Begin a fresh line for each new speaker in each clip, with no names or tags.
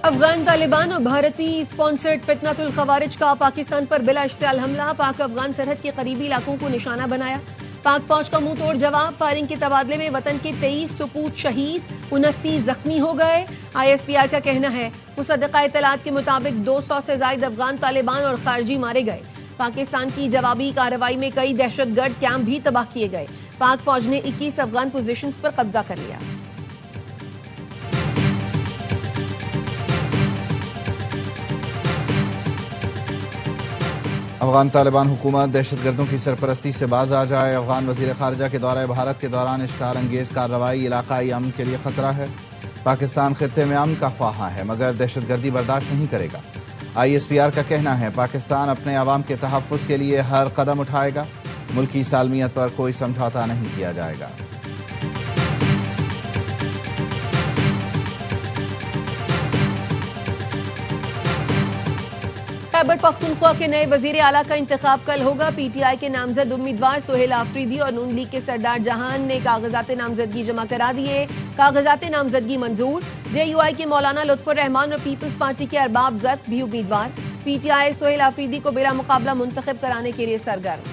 افغان طالبان اور بھارتی اسپانسرڈ فتنۃ الخوارج کا پاکستان پر بلا اشتعال حملہ، پاک افغان سرحد کے قریبی علاقوں کو نشانہ بنایا، پاک فوج کا منہ توڑ جواب، فائرنگ کے تبادلے میں وطن کے 23 سپوت شہید، 29 زخمی ہو گئے۔ ISPR کا کہنا ہے مصدقہ اطلاعات کے مطابق 200 سے زائد افغان طالبان اور خارجی مارے گئے۔ پاکستان کی جوابی کارروائی میں کئی دہشت گرد کیمپ بھی تباہ کیے گئے۔ پاک فوج نے 21 افغان پوزیشنز پر قبضہ کر لیا۔
افغان طالبان حکومت دہشت گردوں کی سرپرستی سے باز آ جائے۔ افغان وزیر خارجہ کے دورہ بھارت کے دوران اشتعال انگیز کارروائی علاقائی امن کے لیے خطرہ ہے۔ پاکستان خطے میں امن کا خواہاں ہے مگر دہشت گردی برداشت نہیں کرے گا۔ ISPR کا کہنا ہے پاکستان اپنے عوام کے تحفظ کے لیے ہر قدم اٹھائے گا، ملکی سالمیت پر کوئی سمجھوتہ نہیں کیا جائے گا۔
خیبر پختونخوا کے نئے وزیر اعلیٰ کا انتخاب کل ہوگا۔ PTI کے نامزد امیدوار سہیل آفریدی اور نون لیگ کے سردار جہان نے کاغذات نامزدگی جمع کرا دیے۔ کاغذات نامزدگی منظور۔ JUI کے مولانا لطف الرحمان اور پیپلز پارٹی کے ارباب زرق بھی امیدوار۔ PTI سہیل آفریدی کو بلا مقابلہ منتخب کرانے کے لیے سرگرم۔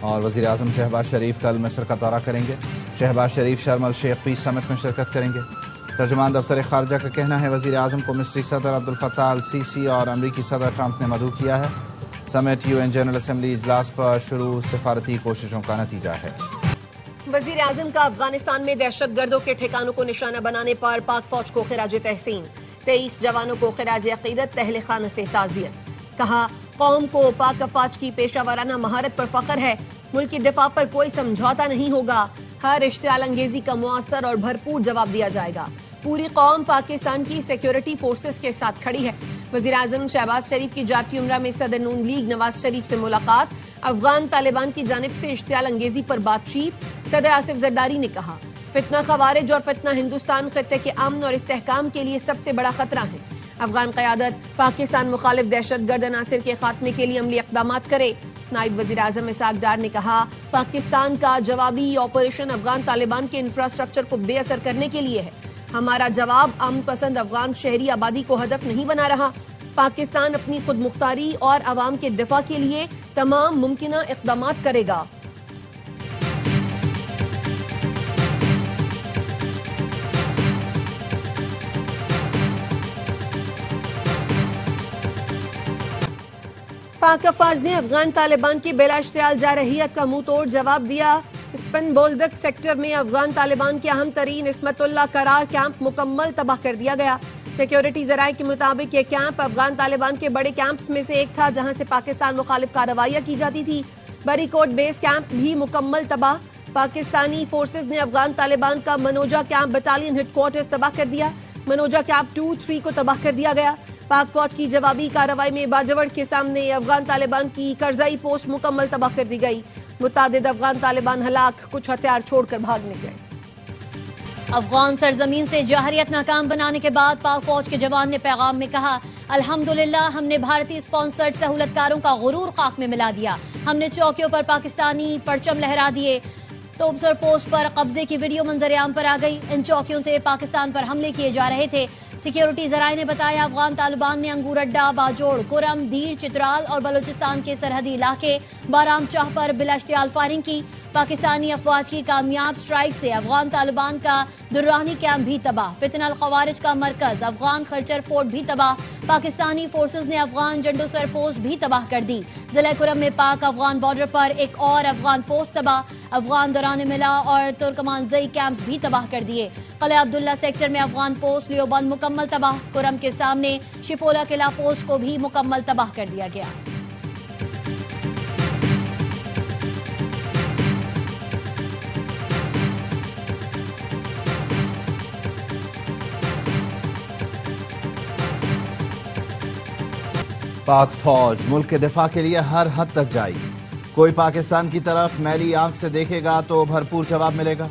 اور وزیر اعظم شہباز شریف کل مصر کا دورہ کریں گے۔ شہباز شریف شرم الشیخ پیس سمٹ میں شرکت کریں گے۔ ترجمان دفتر خارجہ کا کہنا ہے وزیر اعظم کو مصری صدر عبدالفتاح السیسی اور امریکی صدر ٹرمپ نے مدعو کیا ہے۔ سمٹ UN جنرل اسمبلی اجلاس پر شروع سفارتی کوششوں کا نتیجہ ہے۔
وزیر اعظم کا افغانستان میں دہشت گردوں کے ٹھکانوں کو نشانہ بنانے پر پاک فوج کو خراج تحسین، 23 جوانوں کو خراج عقیدت، اہل خانہ سے تعزیت۔ کہا قوم کو پاک افواج کی پیشہ ورانہ مہارت پر فخر ہے، ملک کی دفاع پر کوئی سمجھوتہ نہیں ہوگا، ہر اشتعال انگیزی کا مؤثر اور بھرپور جواب دیا جائے گا، پوری قوم پاکستان کی سیکیورٹی فورسز کے ساتھ کھڑی ہے۔ وزیر اعظم شہباز شریف کی جاتی عمرہ میں صدر نون لیگ نواز شریف سے ملاقات، افغان طالبان کی جانب سے اشتعال انگیزی پر بات چیت۔ صدر آصف زرداری نے کہا فتنہ خوارج اور فتنہ ہندوستان خطے کے امن اور استحکام کے لیے سب سے بڑا خطرہ ہے۔ افغان قیادت پاکستان مخالف دہشت گرد عناصر کے خاتمے کے لیے عملی اقدامات کرے۔ نائب وزیر اعظم اسحاق ڈار نے کہا پاکستان کا جوابی آپریشن افغان طالبان کے انفراسٹرکچر کو بے اثر کرنے کے لیے ہے۔ ہمارا جواب امن پسند افغان شہری آبادی کو ہدف نہیں بنا رہا۔ پاکستان اپنی خود مختاری اور عوام کے دفاع کے لیے تمام ممکنہ اقدامات کرے گا۔ پاک افواج نے افغان طالبان کی بلا اشتعال جارحیت کا منہ توڑ جواب دیا۔ اسپن بولدک سیکٹر میں افغان طالبان کے اہم ترین عصمت اللہ قرار کیمپ مکمل تباہ کر دیا گیا۔ سیکیورٹی ذرائع کے مطابق یہ کیمپ افغان طالبان کے بڑے کیمپس میں سے ایک تھا جہاں سے پاکستان مخالف کارروائیاں کی جاتی تھی۔ بری کوٹ بیس کیمپ بھی مکمل تباہ۔ پاکستانی فورسز نے افغان طالبان کا منوجا کیمپ بٹالین ہیڈ کوارٹرز تباہ کر دیا۔ منوجا کیمپ 2-3 کو تباہ کر دیا گیا۔ پاک فوج کی جوابی کارروائی میں باجوڑ کے سامنے افغان طالبان کی کرزئی پوسٹ مکمل تباہ کر دی گئی۔ متعدد افغان طالبان ہلاک، کچھ ہتھیار چھوڑ کر بھاگ نکلے۔
افغان سرزمین سے جارحیت ناکام بنانے کے بعد پاک فوج کے جوان نے پیغام میں کہا الحمدللہ ہم نے بھارتی اسپانسرڈ سہولت کاروں کا غرور خاک میں ملا دیا، ہم نے چوکیوں پر پاکستانی پرچم لہرا دیے۔ توبسر پوسٹ پر قبضے کی ویڈیو منظر عام پر آ گئی، ان چوکیوں سے پاکستان پر حملے کیے جا رہے تھے۔ سیکیورٹی ذرائع نے بتایا افغان طالبان نے انگور اڈا، باجوڑ، کرم، دیر، چترال اور بلوچستان کے سرحدی علاقے بارام چاہ پر بلا اشتعال فائرنگ کی۔ پاکستانی افواج کی کامیاب سٹرائک سے افغان طالبان کا درانی کیمپ بھی تباہ، فتنہ الخوارج کا مرکز افغان خرچر فورٹ بھی تباہ۔ پاکستانی فورسز نے افغان جنڈو سر پوسٹ بھی تباہ کر دی۔ ضلع کرم میں پاک افغان بارڈر پر ایک اور افغان پوسٹ تباہ، افغان دوران ملا اور ترکمان زئی کیمپس بھی تباہ کر دیے۔ قلعہ عبداللہ سیکٹر میں افغان پوسٹ لیوبند مکمل تباہ، کرم کے سامنے شپولا قلعہ پوسٹ کو بھی مکمل تباہ کر دیا گیا۔
پاک فوج ملک کے دفاع کے لیے ہر حد تک جائے گی، کوئی پاکستان کی طرف میلی آنکھ سے دیکھے گا تو بھرپور جواب ملے گا۔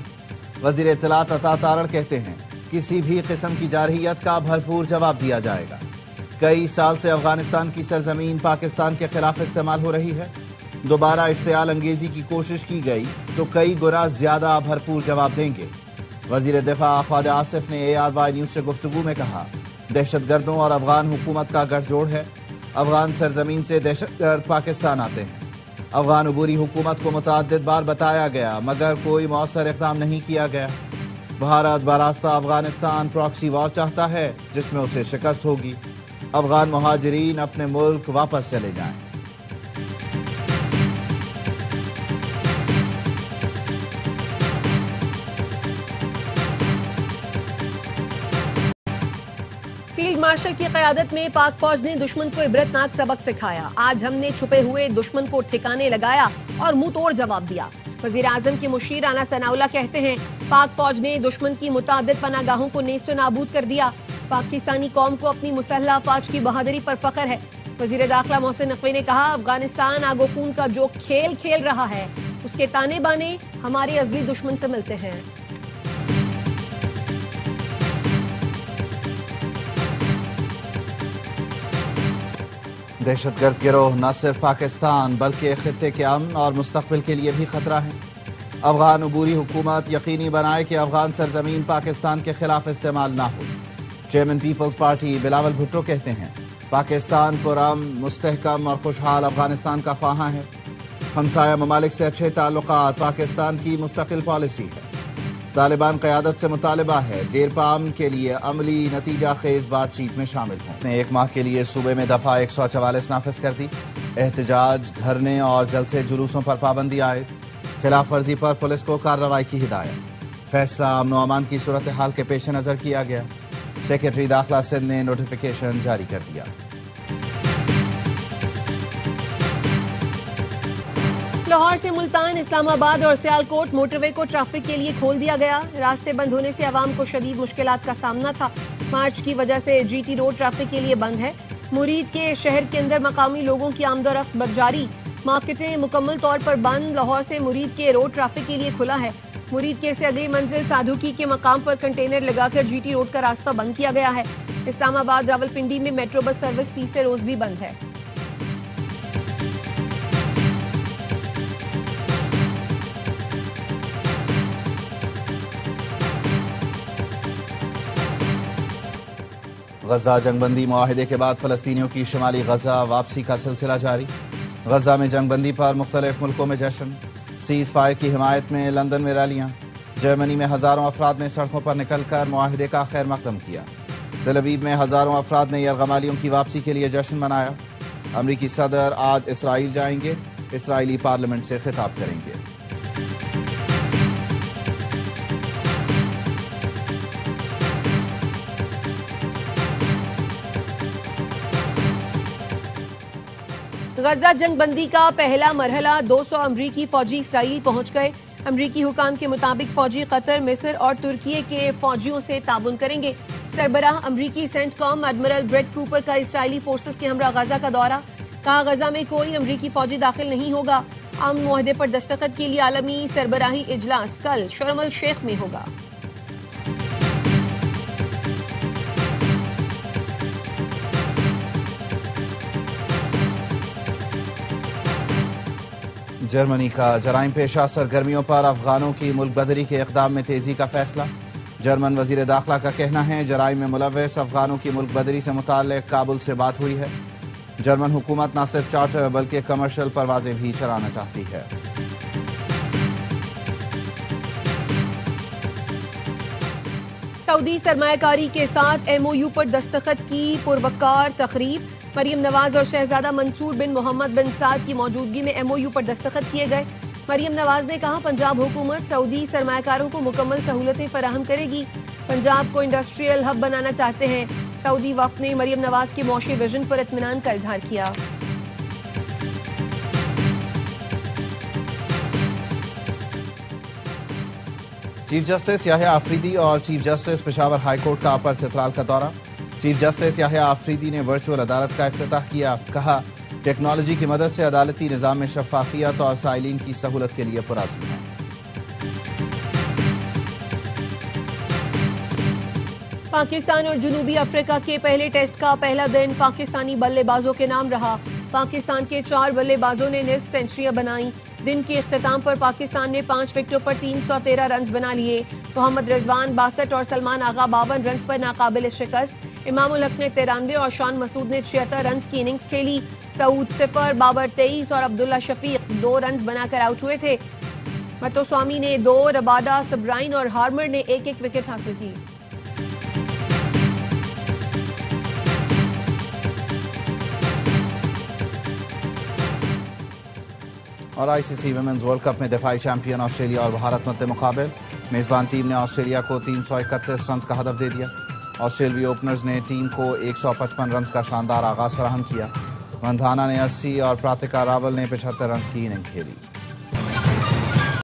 وزیر اطلاعات عطا تارڑ کہتے ہیں کسی بھی قسم کی جارحیت کا بھرپور جواب دیا جائے گا۔ کئی سال سے افغانستان کی سرزمین پاکستان کے خلاف استعمال ہو رہی ہے، دوبارہ اشتعال انگیزی کی کوشش کی گئی تو کئی گنا زیادہ بھرپور جواب دیں گے۔ وزیر دفاع خواجہ آصف نے ARY نیوز سے گفتگو میں کہا دہشت گردوں اور افغان حکومت کا گٹھ جوڑ ہے، افغان سرزمین سے دہشت گرد پاکستان آتے ہیں۔ افغان عبوری حکومت کو متعدد بار بتایا گیا مگر کوئی مؤثر اقدام نہیں کیا گیا۔ بھارت براستہ افغانستان پراکسی وار چاہتا ہے جس میں اسے شکست ہوگی۔ افغان مہاجرین اپنے ملک واپس چلے جائیں۔
فیلڈ مارشل کی قیادت میں پاک فوج نے دشمن کو عبرتناک سبق سکھایا۔ آج ہم نے چھپے ہوئے دشمن کو ٹھکانے لگایا اور منہ توڑ جواب دیا۔ وزیر اعظم کے مشیر رانا ثناء اللہ کہتے ہیں پاک فوج نے دشمن کی متعدد پناہ گاہوں کو نیست و نابود کر دیا۔ پاکستانی قوم کو اپنی مسلح افواج کی بہادری پر فخر ہے۔ وزیر داخلہ محسن نقوی نے کہا افغانستان آگ و خون کا جو کھیل کھیل رہا ہے اس کے تانے بانے ہمارے ازلی دشمن سے ملتے ہیں۔
دہشت گرد گروہ نہ صرف پاکستان بلکہ خطے کے امن اور مستقبل کے لیے بھی خطرہ ہیں۔ افغان عبوری حکومت یقینی بنائے کہ افغان سرزمین پاکستان کے خلاف استعمال نہ ہو۔ چیئرمین پیپلز پارٹی بلاول بھٹو کہتے ہیں پاکستان پرامن، مستحکم اور خوشحال افغانستان کا خواہاں ہے۔ ہمسایہ ممالک سے اچھے تعلقات پاکستان کی مستقل پالیسی ہے۔ طالبان قیادت سے مطالبہ ہے دیر پا امن کے لیے عملی نتیجہ خیز بات چیت میں شامل ہوں۔ نے ایک ماہ کے لیے صوبے میں دفعہ 144 نافذ کر دی۔ احتجاج، دھرنے اور جلسے جلوسوں پر پابندی عائد۔ خلاف ورزی پر پولیس کو کارروائی کی ہدایت۔ فیصلہ امن و امان کی صورتحال کے پیش نظر کیا گیا۔ سیکرٹری داخلہ سندھ نے نوٹیفیکیشن جاری کر دیا۔
لاہور سے ملتان، اسلام آباد اور سیالکوٹ موٹر وے کو ٹریفک کے لیے کھول دیا گیا۔ راستے بند ہونے سے عوام کو شدید مشکلات کا سامنا تھا۔ مارچ کی وجہ سے GT روڈ ٹریفک کے لیے بند ہے۔ مرید کے شہر کے اندر مقامی لوگوں کی آمد و رفت جاری۔ مارکیٹیں مکمل طور پر بند۔ لاہور سے مرید کے روڈ ٹریفک کے لیے کھلا ہے۔ مرید کے سے اگلی منزل سادھوکی کے مقام پر کنٹینر لگا کر GT روڈ کا راستہ بند کیا گیا ہے۔ اسلام آباد راولپنڈی میں میٹرو بس سروس تیسرے روز بھی بند ہے۔
غزہ جنگ بندی معاہدے کے بعد فلسطینیوں کی شمالی غزہ واپسی کا سلسلہ جاری۔ غزہ میں جنگ بندی پر مختلف ملکوں میں جشن۔ سیز فائر کی حمایت میں لندن میں ریلیاں۔ جرمنی میں ہزاروں افراد نے سڑکوں پر نکل کر معاہدے کا خیر مقدم کیا۔ تل ابیب میں ہزاروں افراد نے یرغمالیوں کی واپسی کے لیے جشن منایا۔ امریکی صدر آج اسرائیل جائیں گے، اسرائیلی پارلیمنٹ سے خطاب کریں گے۔
غزہ جنگ بندی کا پہلا مرحلہ 200 امریکی فوجی اسرائیل پہنچ گئے۔ امریکی حکام کے مطابق فوجی قطر، مصر اور ترکی کے فوجیوں سے تعاون کریں گے۔ سربراہ امریکی سینٹ کام ایڈمرل بریٹ کوپر کا اسرائیلی فورسز کے ہمراہ غزہ کا دورہ۔ کہا غزہ میں کوئی امریکی فوجی داخل نہیں ہوگا۔ امن معاہدے پر دستخط کے لیے عالمی سربراہی اجلاس کل شرم الشیخ میں ہوگا۔
جرمنی کا جرائم پیشہ سرگرمیوں پر افغانوں کی ملک بدری کے اقدام میں تیزی کا فیصلہ۔ جرمن وزیر داخلہ کا کہنا ہے جرائم میں ملوث افغانوں کی ملک بدری سے متعلق کابل سے بات ہوئی ہے۔ جرمن حکومت نہ صرف چارٹر بلکہ کمرشل پروازیں بھی چلانا چاہتی ہے۔
سعودی سرمایہ کاری کے ساتھ MOU پر دستخط کی پروقار تقریب۔ مریم نواز اور شہزادہ منصور بن محمد بن سعد کی موجودگی میں MOU پر دستخط کیے گئے۔ مریم نواز نے کہا پنجاب حکومت سعودی سرمایہ کاروں کو مکمل سہولتیں فراہم کرے گی۔ پنجاب کو انڈسٹریل ہب بنانا چاہتے ہیں۔ سعودی وفد نے مریم نواز کے معاشی ویژن پر اطمینان کا اظہار کیا۔
چیف جسٹس یحییٰ آفریدی اور chief justice Peshawar high court کا اپر چترال کا دورہ۔ چیف جسٹس یحییٰ آفریدی نے ورچوئل عدالت کا افتتاح کیا۔ کہا ٹیکنالوجی کی مدد سے عدالتی نظام میں شفافیت اور سائلین کی سہولت کے لیے پرعزم ہے۔
پاکستان اور جنوبی افریقہ کے پہلے ٹیسٹ کا پہلا دن پاکستانی بلے بازوں کے نام رہا۔ پاکستان کے 4 بلے بازوں نے نصف سینچریاں بنائیں۔ دن کی اختتام پر پاکستان نے 5 وکٹوں پر 313 رنز بنا لیے. محمد رضوان 62 اور سلمان آغا 52 رنز پر ناقابل شکست. امام الحق نے 93 اور شان مسعود نے 76 رنز کی اننگز کھیلی. سعود 0، بابر 23 اور عبداللہ شفیق 2 رنز بنا کر آؤٹ ہوئے تھے. متوسوامی نے 2، ربادہ، سبرائن اور ہارمر نے 1-1 وکٹ حاصل کی.
اور آئی سی سی ویمنز ورلڈ کپ میں دفاعی چیمپئن آسٹریلیا اور بھارت مد مقابل. میزبان ٹیم نے آسٹریلیا کو 331 رنز کا ہدف دے دیا. آسٹریلوی اوپنرز نے ٹیم کو 155 رنز کا شاندار آغاز فراہم کیا. مندھانا نے 80 اور پراتیکا راول نے 75 رنز کی اننگ کھیلی.